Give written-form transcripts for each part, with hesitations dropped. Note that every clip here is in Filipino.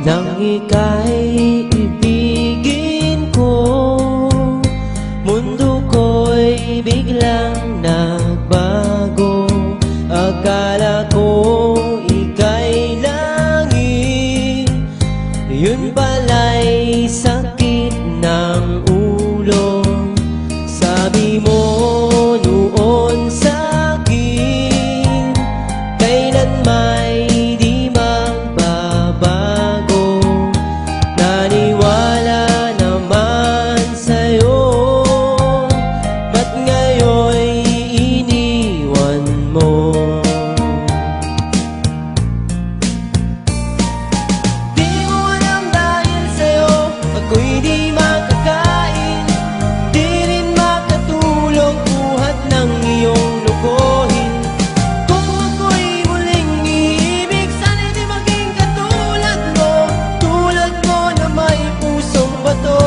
nang ika'y ibigin ko. Mundo ko'y biglang nagbago. Akala ko ika'y langit, yun pala'y sakit ng ulo. Sabi mo noon sa'kin, kailan may di magbabago. Naniwala naman sa'yo, ba't ngayon'y iniwan mo? Di mo alam dahil sa'yo ako'y di makakain, di rin makatulog buhat ng iyong lokohin. Kung ako'y muling iibig, sana'y di maging katulad mo, tulad mo na may pusong bato.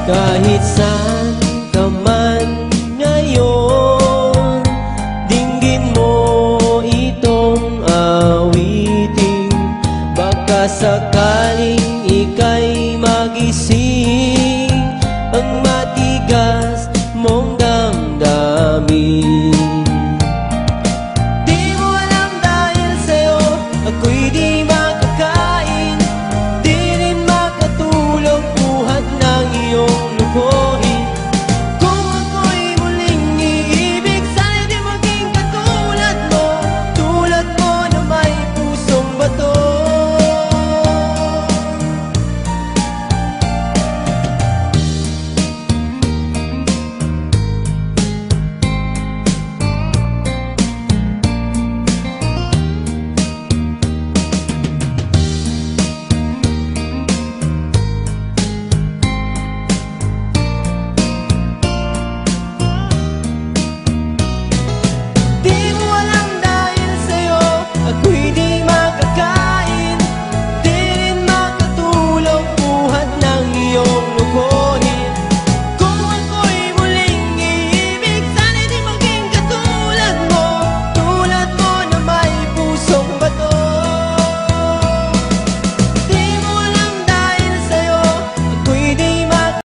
Kahit saan ka man ngayon, dinggin mo itong awitin. Baka sakaling ika'y magising,